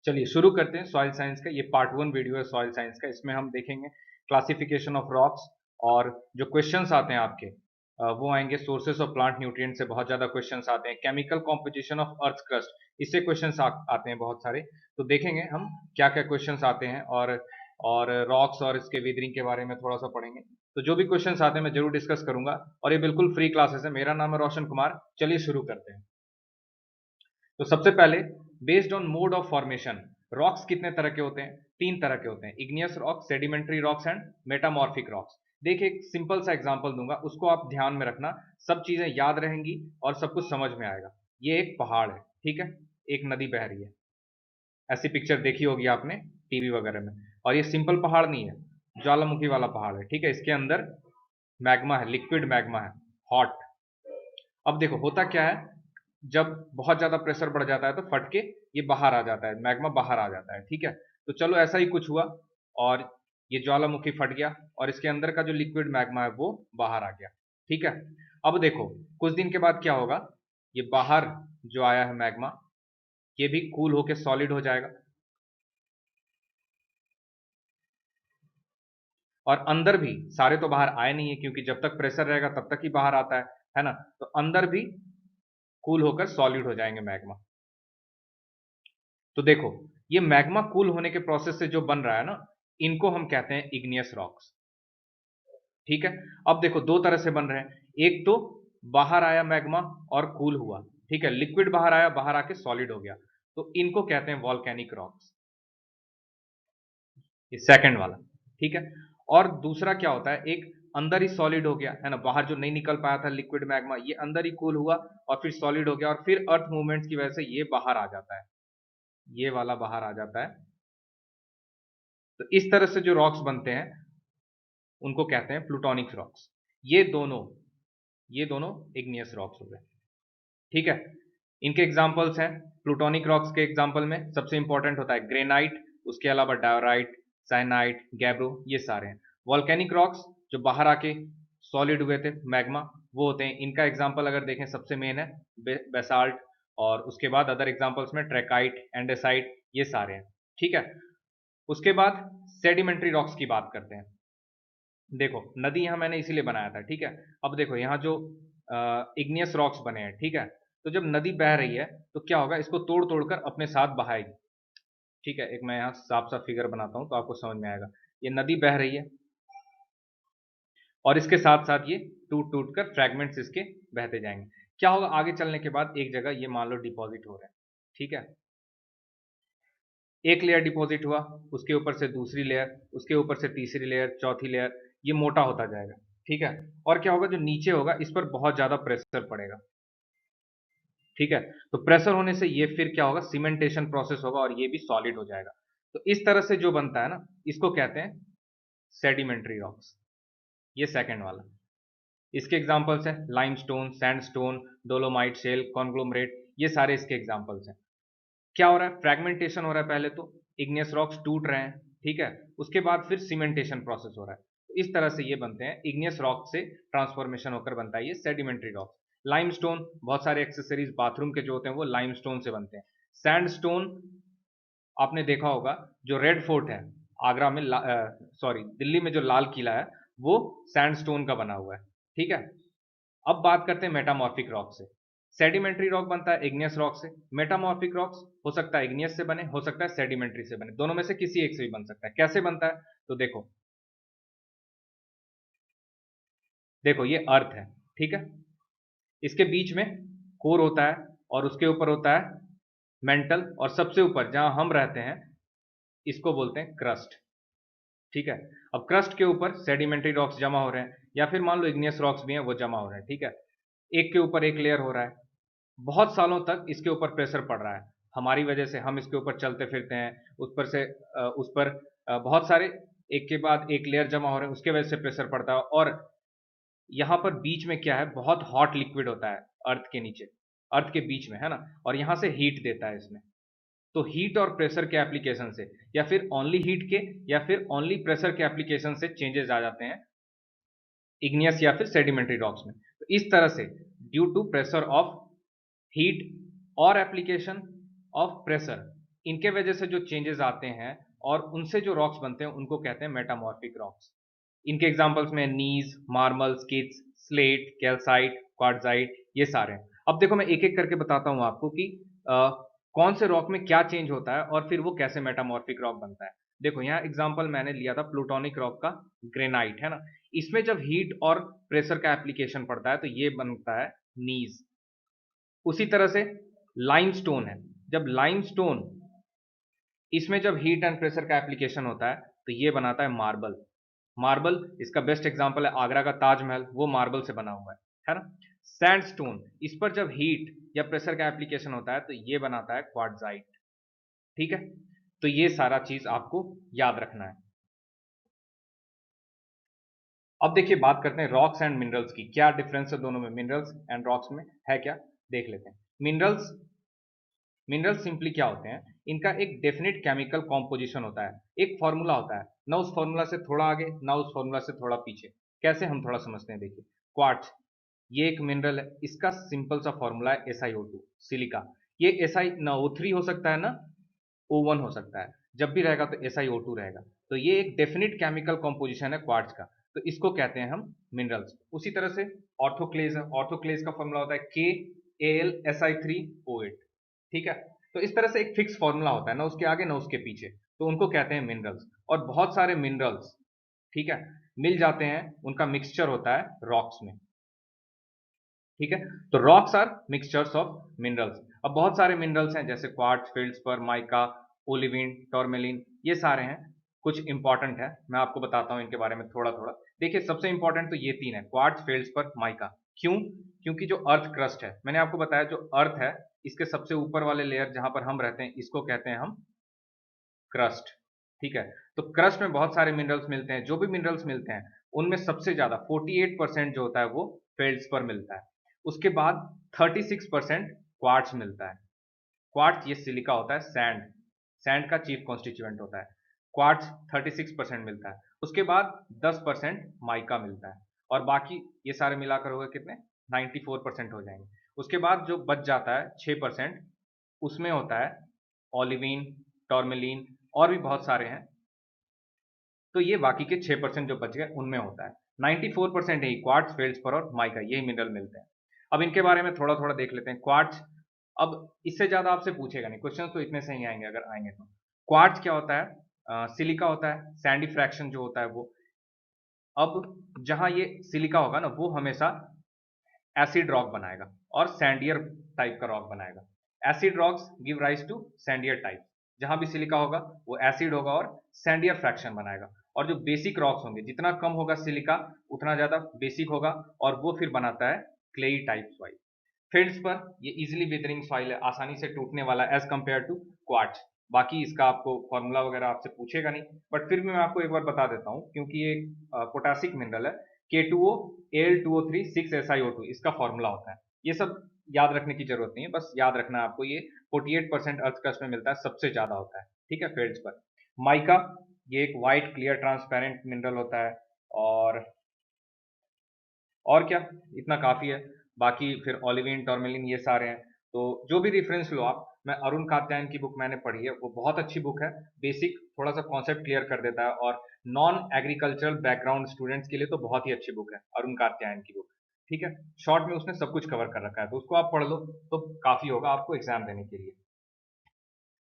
चलिए शुरू करते हैं सॉइल साइंस का। ये पार्ट 1 वीडियो है सॉइल साइंस का। इसमें हम देखेंगे क्लासिफिकेशन ऑफ रॉक्स, और जो क्वेश्चंस आते हैं आपके वो आएंगे सोर्सेस ऑफ प्लांट न्यूट्रिएंट से। बहुत ज़्यादा क्वेश्चंस आते हैं। Chemical composition of earth crust, इससे क्वेश्चंस आते हैं बहुत सारे। तो देखेंगे हम क्या क्या क्वेश्चंस आते हैं, और रॉक्स और इसके विदरिंग के बारे में थोड़ा सा पढ़ेंगे। तो जो भी क्वेश्चंस आते हैं मैं जरूर डिस्कस करूंगा, और ये बिल्कुल फ्री क्लासेस है। मेरा नाम है रोशन कुमार। चलिए शुरू करते हैं। तो सबसे पहले, based on mode of formation, rocks कितने तरह के होते हैं? 3 तरह के होते हैं, igneous rocks, sedimentary rocks and metamorphic rocks. देखिए एक सिंपल सा एग्जांपल दूंगा, उसको आप ध्यान में रखना, सब चीजें याद रहेंगी और सब कुछ समझ में आएगा। ये एक पहाड़ है, ठीक है, एक नदी बह रही है। ऐसी पिक्चर देखी होगी आपने टीवी वगैरह में। और ये सिंपल पहाड़ नहीं है, ज्वालामुखी वाला पहाड़ है, ठीक है। इसके अंदर मैग्मा है, लिक्विड मैग्मा है, हॉट। अब देखो होता क्या है, जब बहुत ज्यादा प्रेशर बढ़ जाता है तो फट के ये बाहर आ जाता है, मैग्मा बाहर आ जाता है, ठीक है। तो चलो ऐसा ही कुछ हुआ, और ये ज्वालामुखी फट गया और इसके अंदर का जो लिक्विड मैग्मा है वो बाहर आ गया, ठीक है। अब देखो कुछ दिन के बाद क्या होगा, ये बाहर जो आया है मैग्मा, ये भी कूल होके सॉलिड हो जाएगा, और अंदर भी सारे तो बाहर आए नहीं है, क्योंकि जब तक प्रेशर रहेगा तब तक ही बाहर आता है ना। तो अंदर भी कूल होकर सॉलिड हो जाएंगे मैग्मा। तो देखो ये मैग्मा कूल होने के प्रोसेस से जो बन रहा है ना, इनको हम कहते हैं इग्नियस रॉक्स, ठीक है। अब देखो दो तरह से बन रहे हैं, एक तो बाहर आया मैग्मा और कूल हुआ, ठीक है, लिक्विड बाहर आया, बाहर आके सॉलिड हो गया, तो इनको कहते हैं वॉल्केनिक रॉक्स, ये सेकंड वाला, ठीक है। और दूसरा क्या होता है, एक अंदर ही सॉलिड हो गया है ना, बाहर जो नहीं निकल पाया था लिक्विड मैग्मा, ये अंदर ही कूल हुआ और फिर सॉलिड हो गया, और फिर अर्थ मूवमेंट्स की वजह से ये बाहर आ जाता है, ये वाला बाहर आ जाता है। तो इस तरह से जो रॉक्स बनते हैं उनको कहते हैं प्लूटोनिक रॉक्स। ये दोनों ये दोनों इग्नियस रॉक्स हो गए, ठीक है। इनके एग्जांपल्स हैं, प्लूटोनिक रॉक्स के एग्जांपल में सबसे इंपॉर्टेंट होता है ग्रेनाइट, उसके अलावा डायोराइट, साइनाइट, गैब्रो, ये सारे हैं। वॉल्केनिक रॉक्स जो बाहर आके सॉलिड हुए थे मैग्मा, वो होते हैं। इनका एग्जांपल अगर देखें सबसे मेन है बेसाल्ट, और उसके बाद अदर एग्जांपल्स में ट्रैकाइट, एंडेसाइट, ये सारे हैं, ठीक है। उसके बाद सेडिमेंट्री रॉक्स की बात करते हैं। देखो नदी यहाँ मैंने इसीलिए बनाया था, ठीक है। अब देखो यहाँ जो इग्नियस रॉक्स बने हैं, ठीक है, तो जब नदी बह रही है तो क्या होगा, इसको तोड़ तोड़ कर अपने साथ बहाएगी, ठीक है। एक मैं यहाँ साफ साफ फिगर बनाता हूँ तो आपको समझ में आएगा। ये नदी बह रही है और इसके साथ साथ ये टूट टूट कर फ्रैगमेंट्स इसके बहते जाएंगे। क्या होगा आगे चलने के बाद, एक जगह ये मान लो डिपॉजिट हो रहा है, ठीक है। एक लेयर डिपॉजिट हुआ, उसके ऊपर से दूसरी लेयर, उसके ऊपर से तीसरी लेयर, चौथी लेयर, ये मोटा होता जाएगा, ठीक है। और क्या होगा, जो नीचे होगा इस पर बहुत ज्यादा प्रेशर पड़ेगा, ठीक है। तो प्रेशर होने से ये फिर क्या होगा, सीमेंटेशन प्रोसेस होगा और ये भी सॉलिड हो जाएगा। तो इस तरह से जो बनता है ना, इसको कहते हैं सेडिमेंट्री रॉक्स, ये सेकंड वाला। इसके एग्जांपल्स हैं limestone, sandstone, dolomite shale, conglomerate, ये सारे इसके एग्जांपल्स हैं। क्या हो रहा है, फ्रैगमेंटेशन हो रहा है, पहले तो इग्नियस रॉक्स टूट रहे हैं, ठीक है, उसके बाद फिर सीमेंटेशन प्रोसेस हो रहा है। तो इस तरह से ये बनते हैं, इग्नियस रॉक से ट्रांसफॉर्मेशन होकर बनता है ये सेडिमेंट्री रॉक। लाइमस्टोन, बहुत सारे एक्सेसरीज बाथरूम के जो होते हैं वो लाइमस्टोन से बनते हैं। सैंडस्टोन, आपने देखा होगा जो रेड फोर्ट है आगरा में, सॉरी दिल्ली में, जो लाल किला है वो सैंडस्टोन का बना हुआ है, ठीक है। अब बात करते हैं मेटामॉर्फिक रॉक से। सेडिमेंट्री रॉक बनता है इग्नियस रॉक से। मेटामॉर्फिक रॉक्स हो सकता है इग्नियस से बने, हो सकता है सेडिमेंट्री से बने, दोनों में से किसी एक से भी बन सकता है। कैसे बनता है, तो देखो देखो ये अर्थ है, ठीक है, इसके बीच में कोर होता है और उसके ऊपर होता है मेंटल, और सबसे ऊपर जहां हम रहते हैं इसको बोलते हैं क्रस्ट, ठीक है। अब क्रस्ट के ऊपर सेडिमेंट्री रॉक्स जमा हो रहे हैं, या फिर मान लो इग्नियस रॉक्स भी हैं वो जमा हो रहे हैं, ठीक है। एक के ऊपर एक लेयर हो रहा है, बहुत सालों तक इसके ऊपर प्रेशर पड़ रहा है, हमारी वजह से हम इसके ऊपर चलते फिरते हैं, उस पर से उस पर बहुत सारे एक के बाद एक लेयर जमा हो रहे हैं, उसके वजह से प्रेशर पड़ता है। और यहाँ पर बीच में क्या है, बहुत हॉट लिक्विड होता है अर्थ के नीचे, अर्थ के बीच में, है ना, और यहाँ से हीट देता है इसमें। तो हीट और प्रेशर के एप्लीकेशन से, या फिर ओनली हीट के, या फिर ओनली प्रेशर के एप्लीकेशन से चेंजेस आ जाते हैं इग्नियस या फिर सेडिमेंट्री रॉक्स में। तो इस तरह से due to pressure of heat और एप्लीकेशन ऑफ प्रेशर, इनके वजह से जो चेंजेस आते हैं और उनसे जो रॉक्स बनते हैं उनको कहते हैं मेटामॉर्फिक रॉक्स। इनके एग्जांपल्स में नीज, मार्मल, स्किट्स, स्लेट, कैल्साइट, क्वार्ट्जाइट, ये सारे हैं। अब देखो मैं एक एक करके बताता हूँ आपको कि कौन से रॉक में क्या चेंज होता है और फिर वो कैसे मेटामॉर्फिक रॉक बनता है। देखो यहाँ एग्जांपल मैंने लिया था प्लूटोनिक रॉक का, ग्रेनाइट है ना। इसमें जब हीट और प्रेशर का एप्लीकेशन पड़ता है तो ये बनता है नीज। उसी तरह से लाइमस्टोन है, जब लाइमस्टोन इसमें जब हीट एंड प्रेशर का एप्लीकेशन होता है तो ये बनाता है मार्बल। मार्बल इसका बेस्ट एग्जांपल है आगरा का ताजमहल, वो मार्बल से बना हुआ है ना। सैंडस्टोन, इस पर जब हीट या प्रेशर का एप्लीकेशन होता है तो ये बनाता है क्वार्ट्जाइट। ठीक है, तो ये सारा चीज आपको याद रखना है। अब देखिए बात करते हैं रॉक्स एंड मिनरल्स की, क्या डिफरेंस है दोनों में, मिनरल्स एंड रॉक्स में है क्या, देख लेते हैं। मिनरल्स, मिनरल्स सिंपली क्या होते हैं, इनका एक डेफिनेट केमिकल कॉम्पोजिशन होता है, एक फॉर्मूला होता है ना, उस फॉर्मूला से थोड़ा आगे ना उस फॉर्मूला से थोड़ा पीछे। कैसे, हम थोड़ा समझते हैं। देखिए क्वार्ट्ज, ये एक मिनरल है, इसका सिंपल सा फॉर्मूला है SiO2। सिलिका, ये Si ना O3 हो सकता है ना O1 हो सकता है, जब भी रहेगा तो SiO2 रहेगा। तो ये एक डेफिनेट केमिकल कॉम्पोजिशन है क्वार्ट्ज का, तो इसको कहते हैं हम मिनरल्स। उसी तरह से ऑर्थोक्लेज है, ऑर्थोक्लेज का फॉर्मूला होता है KAlSi3O8। ठीक है, तो इस तरह से एक फिक्स फॉर्मूला होता है, ना उसके आगे ना उसके पीछे, तो उनको कहते हैं मिनरल्स। और बहुत सारे मिनरल्स, ठीक है, मिल जाते हैं, उनका मिक्सचर होता है रॉक्स में। ठीक है, तो rocks are mixtures of minerals. अब बहुत सारे मिनरल्स हैं जैसे quartz, feldspar, mica, olivine, tourmaline, ये सारे हैं। कुछ इंपॉर्टेंट है, मैं आपको बताता हूं इनके बारे में थोड़ा थोड़ा। देखिए सबसे इंपॉर्टेंट तो ये तीन है, क्वार्ट्ज, फेल्डस्पर, माइका। क्यों? क्योंकि जो अर्थ क्रस्ट है, मैंने आपको बताया जो अर्थ है, इसके सबसे ऊपर वाले लेयर जहां पर हम रहते हैं, इसको कहते हैं हम क्रस्ट। ठीक है, तो क्रस्ट में बहुत सारे मिनरल्स मिलते हैं, जो भी मिनरल्स मिलते हैं उनमें सबसे ज्यादा 48% जो होता है वो फेल्ड्सपर मिलता है। उसके बाद 36% क्वार्ट्ज मिलता है। क्वार्ट्ज ये सिलिका होता है, सैंड, सैंड का चीफ कॉन्स्टिट्यूएंट होता है। क्वार्ट्ज 36% मिलता है। उसके बाद 10% माइका मिलता है, और बाकी ये सारे मिलाकर हो गए कितने, 94% हो जाएंगे। उसके बाद जो बच जाता है 6%, उसमें होता है ओलिवीन, टॉर्मेलिन, और भी बहुत सारे हैं। तो ये बाकी के 6% जो बच गए उनमें होता है। 94% यही क्वार्ट्ज, फेल्डस्पर और माइका, यही मिनरल मिलते हैं। अब इनके बारे में थोड़ा थोड़ा देख लेते हैं। क्वार्ट्ज, अब इससे ज्यादा आपसे पूछेगा नहीं, क्वेश्चन तो इतने से ही आएंगे अगर आएंगे तो। क्वार्ट्ज क्या होता है, सिलिका होता है, सैंडी फ्रैक्शन जो होता है वो। अब जहां ये सिलिका होगा ना, वो हमेशा एसिड रॉक बनाएगा और सैंडियर टाइप का रॉक बनाएगा। Acid rocks give rise to sandier type. जहां भी सिलिका होगा वो एसिड होगा और सैंडियर फ्रैक्शन बनाएगा। और जो बेसिक रॉक्स होंगे, जितना कम होगा सिलिका उतना ज्यादा बेसिक होगा, और वो फिर बनाता है क्लेई टाइप सॉइल। फील्ड्स पर ये इजिली विदरिंग सॉइल है, आसानी से टूटने वाला एज कंपेयर टू क्वार्ट्ज। बाकी इसका आपको फॉर्मूला वगैरह आपसे पूछेगा नहीं, बट फिर भी मैं आपको एक बार बता देता हूँ, क्योंकि ये पोटासिक मिनरल है। K2O Al2O3 6SiO2 इसका फॉर्मूला होता है। ये सब याद रखने की जरूरत नहीं है, बस याद रखना है आपको, ये 48% अर्थ क्रस्ट में मिलता है, सबसे ज्यादा होता है। ठीक है, फील्ड्स पर। माइका, ये एक व्हाइट क्लियर ट्रांसपेरेंट मिनरल होता है। और क्या, इतना काफी है। बाकी फिर ओलिविन, टॉर्मेलिन, ये सारे हैं। तो जो भी रेफरेंस लो आप, मैं अरुण कात्यायन की बुक मैंने पढ़ी है, वो बहुत अच्छी बुक है। बेसिक थोड़ा सा कॉन्सेप्ट क्लियर कर देता है, और नॉन एग्रीकल्चरल बैकग्राउंड स्टूडेंट्स के लिए तो बहुत ही अच्छी बुक है अरुण कात्यायन की बुक। ठीक है, शॉर्ट में उसने सब कुछ कवर कर रखा है, तो उसको आप पढ़ लो तो काफी होगा आपको एग्जाम देने के लिए।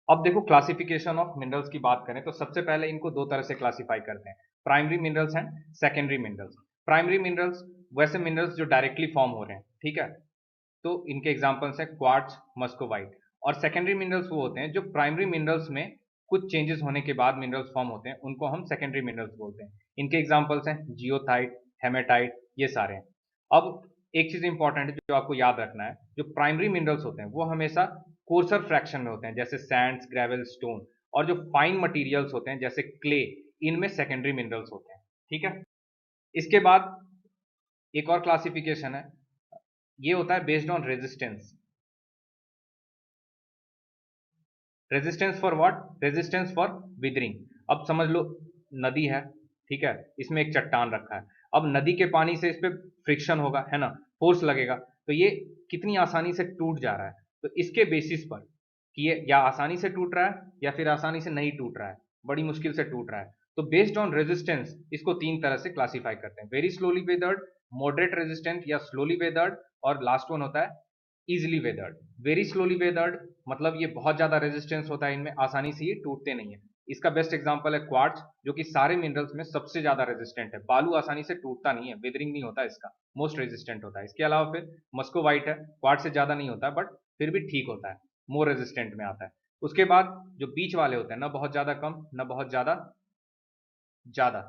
अब देखो क्लासिफिकेशन ऑफ मिनरल्स की बात करें तो सबसे पहले इनको दो तरह से क्लासिफाई करते हैं, primary minerals and secondary minerals. Primary minerals वैसे मिनरल्स जो डायरेक्टली फॉर्म हो रहे हैं, ठीक है, तो इनके एग्जांपल्स हैं क्वार्ट्ज, मस्कोवाइट। और सेकेंडरी मिनरल्स वो होते हैं जो प्राइमरी मिनरल्स में कुछ चेंजेस होने के बाद मिनरल्स फॉर्म होते हैं, उनको हम सेकेंडरी मिनरल्स बोलते हैं। इनके एग्जांपल्स हैं जियोथाइट, हेमेटाइट, ये सारे हैं। अब एक चीज इंपॉर्टेंट है जो आपको याद रखना है, जो प्राइमरी मिनरल्स होते हैं वो हमेशा कोर्सर फ्रैक्शन में होते हैं, जैसे सैंड्स, ग्रेवल, स्टोन। और जो फाइन मटेरियल्स होते हैं जैसे क्ले, इनमें सेकेंडरी मिनरल्स होते हैं। ठीक है, इसके बाद एक और क्लासिफिकेशन है, ये होता है based on resistance. Resistance for what, resistance for withering. अब समझ लो नदी है, ठीक है, इसमें एक चट्टान रखा है। अब नदी के पानी से इस पे फ्रिक्शन होगा, है ना, फोर्स लगेगा, तो ये कितनी आसानी से टूट जा रहा है। तो इसके बेसिस पर कि ये या आसानी से टूट रहा है या फिर आसानी से नहीं टूट रहा है, बड़ी मुश्किल से टूट रहा है। तो बेस्ड ऑन रेजिस्टेंस इसको तीन तरह से क्लासिफाई करते हैं, very slowly weathered, moderate resistant या स्लोली वेदर्ड, और लास्ट वन होता है easily weathered. Very slowly weathered मतलब ये बहुत ज्यादा रेजिस्टेंस होता है इनमें, आसानी से ये टूटते नहीं है। इसका बेस्ट एग्जांपल है क्वार्ट्ज, जो कि सारे मिनरल्स में सबसे ज्यादा रेजिस्टेंट है। बालू आसानी से टूटता नहीं है, वेदरिंग नहीं होता इसका, मोस्ट रेजिस्टेंट होता है। इसके अलावा फिर मस्कोवाइट है, क्वार्ट्ज से ज्यादा नहीं होता है बट फिर भी ठीक होता है, मोर रेजिस्टेंट में आता है। उसके बाद जो बीच वाले होते हैं, ना बहुत ज्यादा कम ना बहुत ज्यादा ज्यादा,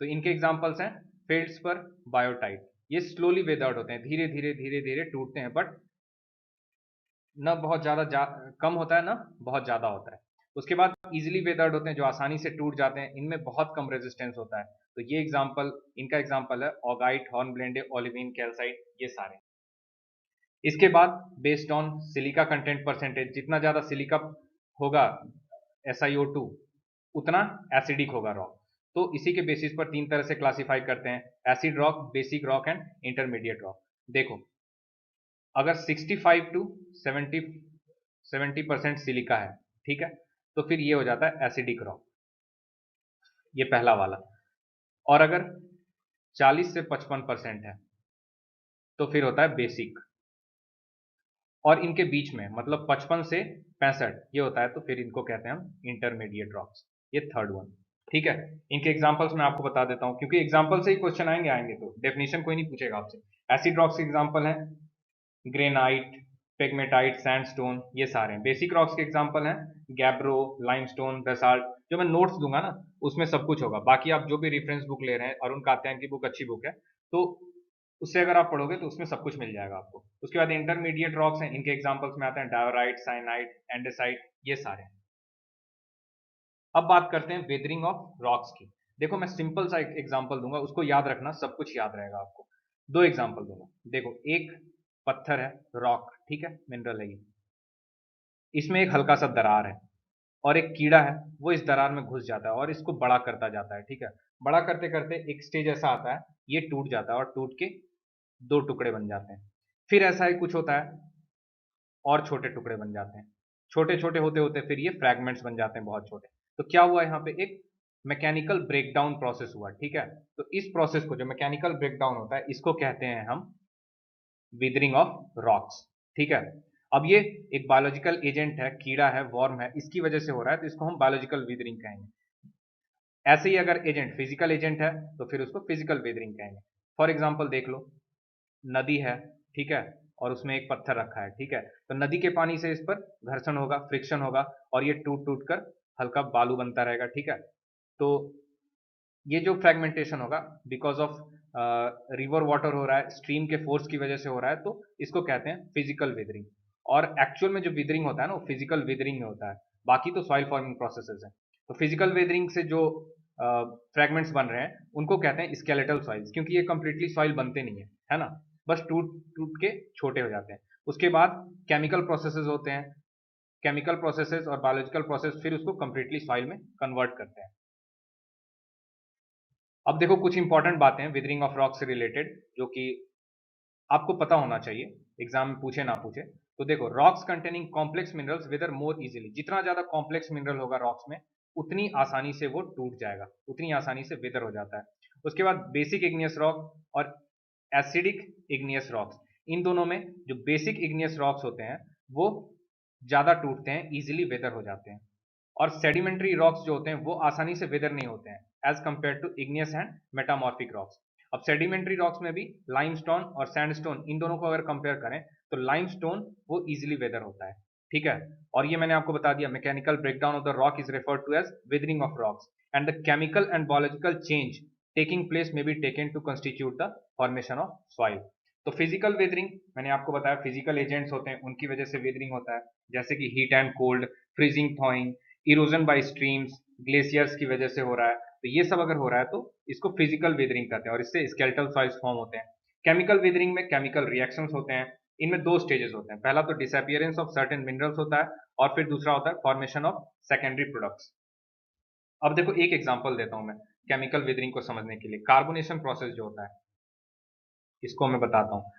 तो इनके एग्जांपल्स हैं फेल्ड्सपर, बायोटाइट। ये स्लोली वेदर्ड होते हैं, धीरे धीरे धीरे धीरे टूटते हैं, बट ना बहुत कम होता है ना बहुत ज्यादा होता है। उसके बाद इजिली वेदर्ड होते हैं, जो आसानी से टूट जाते हैं, इनमें बहुत कम रेजिस्टेंस होता है। तो ये एग्जांपल, इनका एग्जांपल है ऑगाइट, हॉर्नब्लेंडे, ओलिवीन, कैल्साइट, ये सारे। इसके बाद based on silica content percentage, जितना ज्यादा सिलिका होगा SiO2 उतना एसिडिक होगा रॉक। तो इसी के बेसिस पर तीन तरह से क्लासिफाई करते हैं, acid rock, basic rock and intermediate rock. देखो, अगर 65 टू 70% सिलिका है, ठीक है, तो फिर ये हो जाता है एसिडिक रॉक, ये पहला वाला। और अगर 40 से 55% है तो फिर होता है बेसिक। और इनके बीच में मतलब 55 से 65 ये होता है, तो फिर इनको कहते हैं हम इंटरमीडिएट रॉक्स, ये थर्ड वन। ठीक है, इनके एग्जांपल्स मैं आपको बता देता हूं, क्योंकि एग्जांपल से ही क्वेश्चन आएंगे तो डेफिनेशन कोई नहीं पूछेगा आपसे। एसिड रॉक्स के एग्जांपल हैं ग्रेनाइट, पेगमेटाइट, सैंडस्टोन, ये सारे हैं। बेसिक रॉक्स के एग्जांपल हैं गैब्रो, लाइमस्टोन, बेसाल्ट। जो मैं नोट्स दूंगा ना उसमें सब कुछ होगा, बाकी आप जो भी रेफरेंस बुक ले रहे हैं, अरुण कात्यायन की बुक अच्छी बुक है, तो उससे अगर आप पढ़ोगे तो उसमें सब कुछ मिल जाएगा आपको। उसके बाद इंटरमीडिएट रॉक्स हैं, इनके एग्जांपल्स में आते हैं डायोराइट, साइनाइट, एंडेसाइट, ये सारे। अब बात करते हैं वेदरिंग ऑफ रॉक्स की। देखो मैं सिंपल सा एक एग्जांपल दूंगा, उसको याद रखना, सब कुछ याद रहेगा आपको। दो एग्जांपल दूंगा। देखो, एक पत्थर है, रॉक, ठीक है, मिनरल है ये, इसमें एक हल्का सा दरार है और एक कीड़ा है, वो इस दरार में घुस जाता है और इसको बड़ा करता जाता है। ठीक है, बड़ा करते करते एक स्टेज ऐसा आता है, ये टूट जाता है और टूट के दो टुकड़े बन जाते हैं। फिर ऐसा ही कुछ होता है और छोटे टुकड़े बन जाते हैं, छोटे छोटे होते होते फिर ये फ्रैगमेंट्स बन जाते हैं बहुत छोटे। तो क्या हुआ यहाँ पे, एक मैकेनिकल ब्रेकडाउन प्रोसेस हुआ। ठीक है, तो इस प्रोसेस को, जो मैकेनिकल ब्रेकडाउन होता है, इसको कहते हैं हम विदरिंग ऑफ रॉक्स। ठीक है, अब ये एक बायोलॉजिकल एजेंट है, कीड़ा है, वॉर्म है, इसकी वजह से हो रहा है, तो इसको हम बायोलॉजिकल विदरिंग कहेंगे। ऐसे ही अगर एजेंट फिजिकल एजेंट है तो फिर उसको फिजिकल विदरिंग कहेंगे। फॉर एग्जाम्पल देख लो, नदी है, ठीक है, और उसमें एक पत्थर रखा है, ठीक है, तो नदी के पानी से इस पर घर्षण होगा, फ्रिक्शन होगा, और ये टूट टूट कर हल्का बालू बनता रहेगा। ठीक है, तो ये जो फ्रेगमेंटेशन होगा बिकॉज ऑफ रिवर वाटर हो रहा है, स्ट्रीम के फोर्स की वजह से हो रहा है, तो इसको कहते हैं फिजिकल विदरिंग। और एक्चुअल में जो विदरिंग होता है ना, वो फिजिकल विदरिंग में होता है, बाकी तो सॉइल फॉर्मिंग प्रोसेसेस है। तो फिजिकल विदरिंग से जो फ्रेगमेंट्स बन रहे हैं उनको कहते हैं स्केलेटल सॉइल्स, क्योंकि ये कंप्लीटली सॉइल बनते नहीं है ना, बस टूट टूट के छोटे हो जाते हैं। उसके बाद केमिकल प्रोसेसेस होते हैं, केमिकल प्रोसेसेस और बायोलॉजिकल प्रोसेस फिर उसको कंप्लीटली सॉइल में कन्वर्ट करते हैं। अब देखो कुछ इंपॉर्टेंट बातें हैं विदरिंग ऑफ रॉक से रिलेटेड, जो कि आपको पता होना चाहिए, एग्जाम में पूछे ना पूछे। तो देखो, rocks containing complex minerals weather more easily, जितना ज्यादा कॉम्प्लेक्स मिनरल होगा रॉक्स में, उतनी आसानी से वो टूट जाएगा, उतनी आसानी से विदर हो जाता है। उसके बाद बेसिक इग्नियस रॉक और एसिडिक इग्नियस रॉक्स, इन दोनों में जो बेसिक इग्नियस रॉक्स होते हैं वो ज्यादा टूटते हैं, इजिली वेदर हो जाते हैं। और सेडिमेंट्री रॉक्स जो होते हैं वो आसानी से वेदर नहीं होते हैं as compare to igneous and metamorphic rocks. अब सेडिमेंट्री रॉक्स में भी लाइमस्टोन और सैंडस्टोन, इन दोनों को अगर कंपेयर करें तो लाइमस्टोन वो इजिली वेदर होता है। ठीक है, और ये मैंने आपको बता दिया, mechanical breakdown of the rock is referred to as weathering of rocks, and the chemical and biological change taking place may be taken to constitute the formation of soil. तो फिजिकल वेदरिंग मैंने आपको बताया, physical agents होते हैं उनकी वजह से weathering होता है, जैसे कि heat and cold, freezing, थॉइंग, erosion bye streams, glaciers की वजह से हो रहा है, तो ये सब अगर हो रहा है तो इसको फिजिकल वेदरिंग कहते हैं, और इससे स्केलेटल सॉइल्स फॉर्म होते हैं। केमिकल वेदरिंग में केमिकल रिएक्शंस होते हैं, इनमें दो स्टेजेस होते हैं, पहला तो डिसअपियरेंस ऑफ सर्टेन मिनरल्स होता है, और फिर दूसरा होता है फॉर्मेशन ऑफ सेकेंडरी प्रोडक्ट्स। अब देखो एक एग्जांपल देता हूं मैं केमिकल वेदरिंग को समझने के लिए, कार्बोनेशन प्रोसेस जो होता है, इसको मैं बताता हूँ।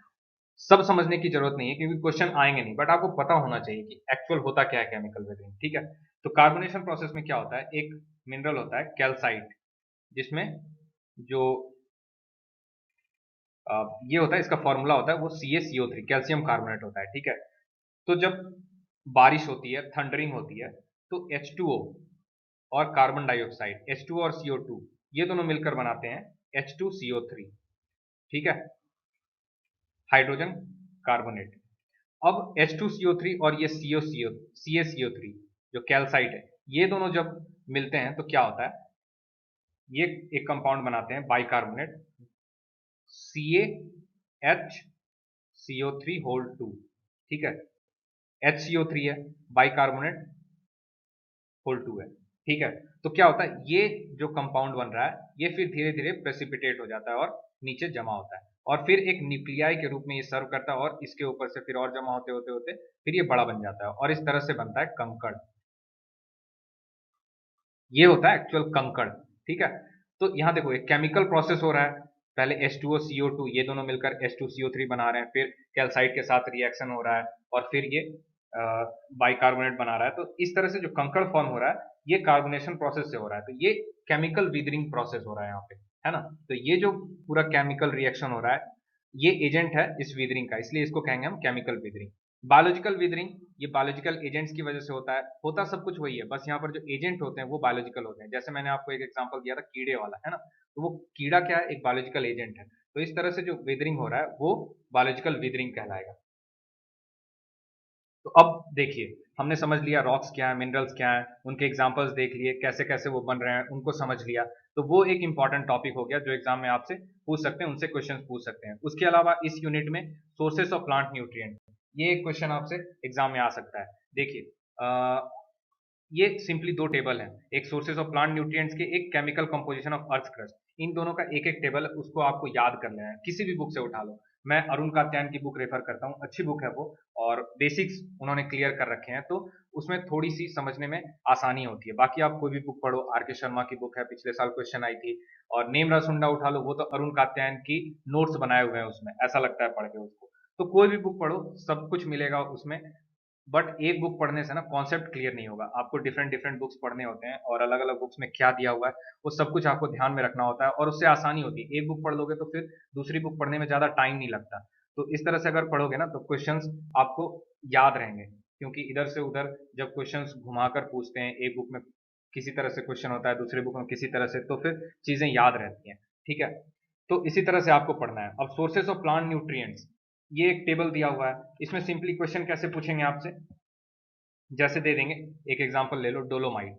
सब समझने की जरूरत नहीं है क्योंकि क्वेश्चन आएंगे नहीं, बट आपको पता होना चाहिए कि एक्चुअल होता क्या है केमिकल वेदरिंग, ठीक है। तो कार्बोनेशन प्रोसेस में क्या होता है, एक मिनरल होता है कैल्साइट, जिसमें जो ये होता है, इसका फॉर्मूला होता है वो CaCO3 कैल्शियम कार्बोनेट होता है, ठीक है। तो जब बारिश होती है, थंडरिंग होती है, तो H2O और कार्बन डाइऑक्साइड, H2O और CO2, ये दोनों मिलकर बनाते हैं H2CO3, ठीक है, हाइड्रोजन कार्बोनेट। अब H2CO3 और ये CaCO3 जो कैल्साइट है, ये दोनों जब मिलते हैं तो क्या होता है, ये एक कंपाउंड बनाते हैं बाइकार्बोनेट CaHCO3 होल 2, ठीक है। HCO3 है, बाइकार्बोनेट होल 2 है, ठीक है। तो क्या होता है, ये जो कंपाउंड बन रहा है ये फिर धीरे धीरे प्रेसिपिटेट हो जाता है और नीचे जमा होता है, और फिर एक न्यूक्लियाई के रूप में ये सर्व करता है, और इसके ऊपर से फिर और जमा होते होते होते फिर ये बड़ा बन जाता है, और इस तरह से बनता है कंकड़। ये होता है एक्चुअल कंकड़, ठीक है। तो यहाँ देखो एक केमिकल प्रोसेस हो रहा है, पहले H2O CO2 ये दोनों मिलकर H2CO3 बना रहे हैं, फिर कैल्साइट के साथ रिएक्शन हो रहा है और फिर ये बाइकार्बोनेट बना रहा है। तो इस तरह से जो कंकड़ फॉर्म हो रहा है ये कार्बोनेशन प्रोसेस से हो रहा है, तो ये केमिकल वीदरिंग प्रोसेस हो रहा है यहाँ पे, है ना। तो ये जो पूरा केमिकल रिएक्शन हो रहा है ये एजेंट है इस वीदरिंग का, इसलिए इसको कहेंगे हम केमिकल वीदरिंग। बायोलॉजिकल विदरिंग, ये बायोलॉजिकल एजेंट्स की वजह से होता है, होता सब कुछ वही है, बस यहाँ पर जो एजेंट होते हैं वो बायोलॉजिकल होते हैं। जैसे मैंने आपको एक एग्जांपल दिया था कीड़े वाला, है ना, तो वो कीड़ा क्या है, एक बायोलॉजिकल एजेंट है। तो इस तरह से जो विदरिंग हो रहा है वो बायोलॉजिकल विदरिंग कहलाएगा। तो अब देखिए, हमने समझ लिया रॉक्स क्या है, मिनरल्स क्या है, उनके एग्जांपल्स देख लिए, कैसे कैसे वो बन रहे हैं उनको समझ लिया। तो वो एक इंपॉर्टेंट टॉपिक हो गया जो एग्जाम में आपसे पूछ सकते हैं, उनसे क्वेश्चन पूछ सकते हैं। उसके अलावा इस यूनिट में सोर्सेस ऑफ प्लांट न्यूट्रिएंट, ये एक क्वेश्चन आपसे एग्जाम में आ सकता है। देखिए ये सिंपली दो टेबल हैं, एक सोर्सेज ऑफ प्लांट न्यूट्रिएंट्स के, एक chemical composition of earth crust. इन दोनों का एक एक टेबल है, उसको आपको याद कर लेना है, किसी भी बुक से उठा लो। मैं अरुण कात्यायन की बुक रेफर करता हूँ, अच्छी बुक है वो, और बेसिक्स उन्होंने क्लियर कर रखे हैं, तो उसमें थोड़ी सी समझने में आसानी होती है। बाकी आप कोई भी बुक पढ़ो, RK शर्मा की बुक है, पिछले साल क्वेश्चन आई थी, और नेम रासुंडा उठा लो, वो तो अरुण कात्यायन की नोट्स बनाए हुए हैं उसमें, ऐसा लगता है पढ़ के उसको। तो कोई भी बुक पढ़ो, सब कुछ मिलेगा उसमें। बट एक बुक पढ़ने से ना कॉन्सेप्ट क्लियर नहीं होगा, आपको डिफरेंट डिफरेंट बुक्स पढ़ने होते हैं, और अलग अलग बुक्स में क्या दिया हुआ है वो सब कुछ आपको ध्यान में रखना होता है, और उससे आसानी होती है। एक बुक पढ़ लोगे तो फिर दूसरी बुक पढ़ने में ज्यादा टाइम नहीं लगता। तो इस तरह से अगर पढ़ोगे ना तो क्वेश्चंस आपको याद रहेंगे, क्योंकि इधर से उधर जब क्वेश्चंस घुमाकर पूछते हैं, एक बुक में किसी तरह से क्वेश्चन होता है, दूसरी बुक में किसी तरह से, तो फिर चीजें याद रहती हैं, ठीक है। तो इसी तरह से आपको पढ़ना है। अब सोर्सेस ऑफ प्लांट न्यूट्रिएंट्स, ये एक टेबल दिया हुआ है, इसमें सिंपली क्वेश्चन कैसे पूछेंगे आपसे, जैसे दे देंगे, एक एग्जांपल ले लो, डोलोमाइट,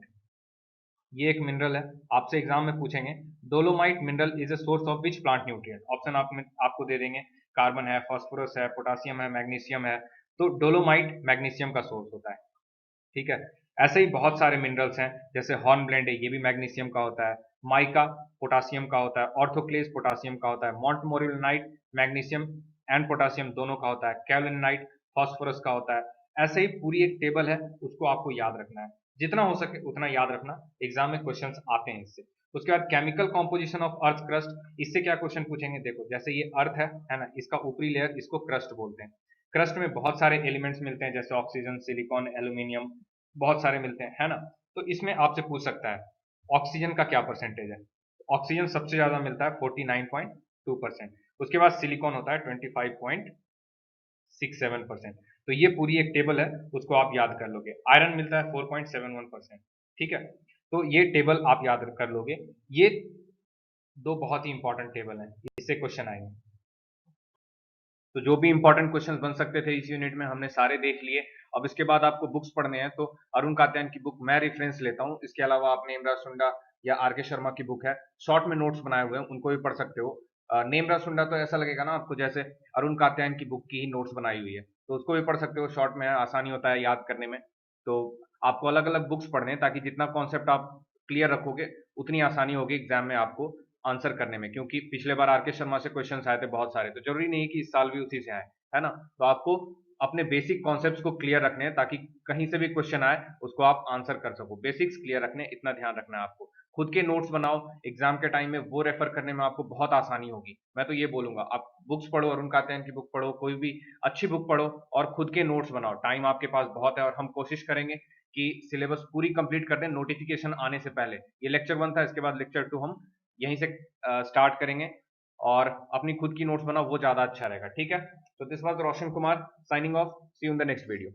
ये एक मिनरल है, आपसे एग्जाम में पूछेंगे dolomite mineral is a source of which plant nutrient. Option आपको दे देंगे, कार्बन है, फास्फोरस है, पोटासियम है, मैग्नीशियम है। तो डोलोमाइट मैग्नीशियम का सोर्स होता है, ठीक है। ऐसे ही बहुत सारे मिनरल्स हैं, जैसे हॉर्नब्लेंड है, ये भी मैग्नीशियम का होता है। माइका पोटासियम का होता है, ऑर्थोक्लेज पोटासियम का होता है, मोंटमोरिलनाइट मैग्नीशियम एंड पोटासियम दोनों का होता है, कैवलिनाइट फास्फोरस का होता है। ऐसे ही पूरी एक टेबल है, उसको आपको याद रखना है, जितना हो सके उतना याद रखना, एग्जाम में क्वेश्चंस आते हैं इससे। उसके बाद chemical composition of earth crust, इससे क्या क्वेश्चन पूछेंगे, देखो जैसे ये अर्थ है ना, इसका ऊपरी लेयर इसको क्रस्ट बोलते हैं। क्रस्ट में बहुत सारे एलिमेंट्स मिलते हैं, जैसे ऑक्सीजन, सिलिकॉन, एल्यूमिनियम, बहुत सारे मिलते हैं, है ना। तो इसमें आपसे पूछ सकता है ऑक्सीजन का क्या परसेंटेज है। ऑक्सीजन सबसे ज्यादा मिलता है 49.2%, उसके बाद सिलिकॉन होता है 25.67%। तो ये पूरी एक टेबल है, उसको आप याद कर लोगे। आयरन मिलता है 4.71%, ठीक है। तो ये टेबल आप याद कर लोगे। ये दो बहुत ही इंपॉर्टेंट टेबल हैं, इससे क्वेश्चन आएंगे। तो जो भी इंपॉर्टेंट क्वेश्चंस बन सकते थे इस यूनिट में हमने सारे देख लिए। अब इसके बाद आपको बुक्स पढ़ने हैं, तो अरुण कात्यायन की बुक मैं रेफरेंस लेता हूँ, इसके अलावा आपने इमरान सुंडा या RK शर्मा की बुक है, शॉर्ट में नोट्स बनाए हुए हैं, उनको भी पढ़ सकते हो। नेमरा सुंडा तो ऐसा लगेगा ना आपको जैसे अरुण कात्यायन की बुक की ही नोट्स बनाई हुई है, तो उसको भी पढ़ सकते हो, शॉर्ट में है, आसानी होता है याद करने में। तो आपको अलग अलग बुक्स पढ़ने हैं, ताकि जितना कॉन्सेप्ट आप क्लियर रखोगे उतनी आसानी होगी एग्जाम में आपको आंसर करने में, क्योंकि पिछले बार RK शर्मा से क्वेश्चंस आए थे बहुत सारे, तो जरूरी नहीं है कि इस साल भी उसी से आए, है ना। तो आपको अपने बेसिक कॉन्सेप्ट्स को क्लियर रखने हैं, ताकि कहीं से भी क्वेश्चन आए उसको आप आंसर कर सको। बेसिक्स क्लियर रखने, इतना ध्यान रखना है आपको। खुद के नोट्स बनाओ, एग्जाम के टाइम में वो रेफर करने में आपको बहुत आसानी होगी। मैं तो ये बोलूंगा आप बुक्स पढ़ो, अरुण कात्यायन की बुक पढ़ो, कोई भी अच्छी बुक पढ़ो और खुद के नोट्स बनाओ। टाइम आपके पास बहुत है और हम कोशिश करेंगे कि सिलेबस पूरी कंप्लीट कर दें नोटिफिकेशन आने से पहले। ये लेक्चर 1 था, इसके बाद लेक्चर 2 हम यहीं से स्टार्ट करेंगे और अपनी खुद की नोट्स बनाओ, वो ज्यादा अच्छा रहेगा। ठीक है, तो this was Roshan Kumar signing off, see you in the next video.